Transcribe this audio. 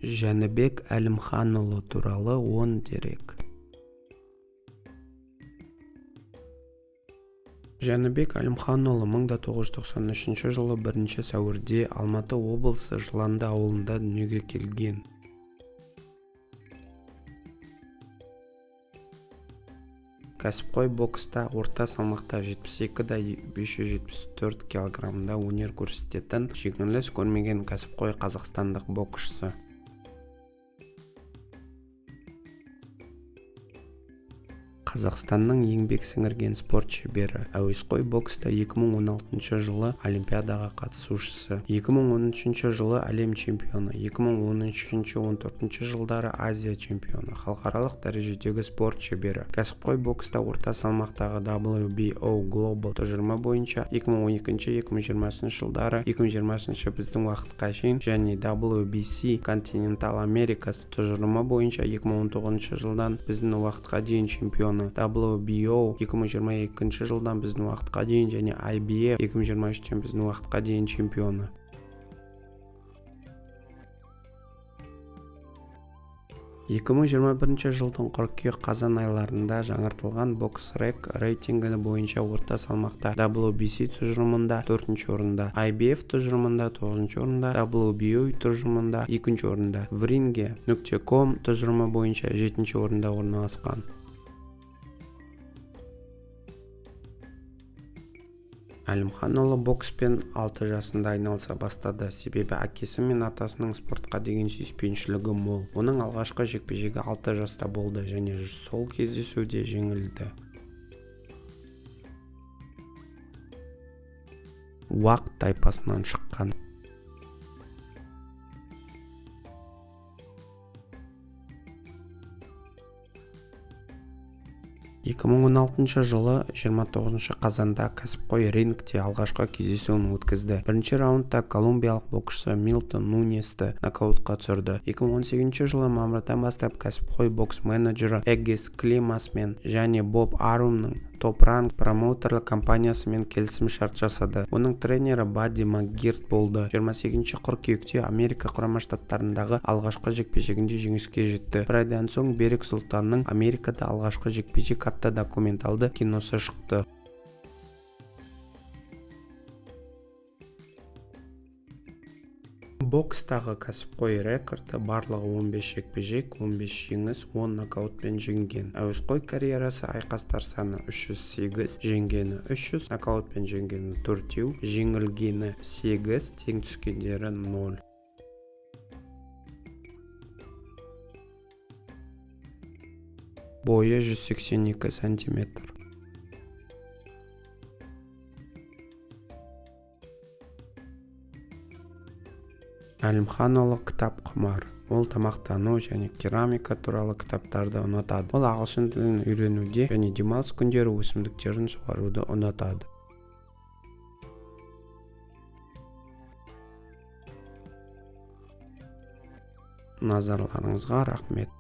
Жәнібек Әлімханұлы туралы 10 дерек. Жәнібек Әлімханұлы 1993 жылы 1 сәуірде Алматы облысы Жыланды ауылында дүниеге келген. Кәсіпқой бокста орта салмақта 72-574 кг өнер көрсететін жеңіліс көрмеген кәсіпқой қазақстандық боксшы. Қазақстанның еңбек сіңірген спорт шебері. Әуесқой бокста 2016 жылы Олимпиадаға қатысушысы, 2013 жылы әлем чемпионы, 2013-14 жылдары Азия чемпионы, халықаралық дәрежедегі спорт шебері. Кәсіпқой бокста орта салмақтағы WBO Global тұжырымы бойынша 2012-2020 жылдары, 2020 біздің уақытқа шейін және WBC Continental Americas тұжырымы бойынша 2019 жылдан біздің уақытқа дейін чемпионы. WBO 2022 жылдан біздің уақытқа дейін және IBF 2023 біздің уақытқа дейін чемпионы. 2021 жылдың қыркүйек-қазан айларында жаңартылған бокс-рек рейтингі бойынша орта салмақта WBC тұжырымында 4-ші орында, IBF тұжырымында 9-ші орында, WBO тұжырымында 2-ші орында, Wringe.com тұжырымы бойынша 7-ші орында орналасқан. Әлімханұлы бокспен 6 жасында айналыса бастады, себебі әкесі мен атасының спортқа деген сүйіспеншілігі мол. Оның алғашқы жекпе-жегі 6 жаста болды және сол кездесуде жеңілді. Уақ тайпасынан шыққан. 2016 жылы 29 қазанда кәсіпқой рингте алғашқы кездесуін өткізді. Бірінші раундта колумбиялық боксшы Милтон Нуньесті нокаутқа түсірді. 2018 жылы мамырдан бастап кәсіпқой бокс менеджері Эггис Климасмен және Боб Арумның Top Rank промоутерлік компаниясымен келісім шарт жасады. Оның тренері Бадди Макгирд болды. 28 қыркүйекте Америка құрама штаттарындағы алғашқы жекпе-жегінде жеңіске жетті. Bir айдан соң Берік Сұлтанның Америкада алғашқы жекпе-жек атты документалды киносы шықты. Бокстағы кәсіпқой рекорды барлығы 15 жекпе-жек, 15 жеңіс, 10 нокаутпен жеңген. Әуесқой карьерасы айқастар саны 308, жеңгені 300, нокаутпен жеңгені 4, жеңілгені 8, тең түскендері 0. Бойы 182 см. Әлімханұлы кітап құмар. Ол тамақтану және керамика туралы кітаптарды ұнатады. Ол ағылшын тілін үйренуде және демалыс күндері өсімдіктерін суаруды ұнатады. Назарларыңызға рахмет.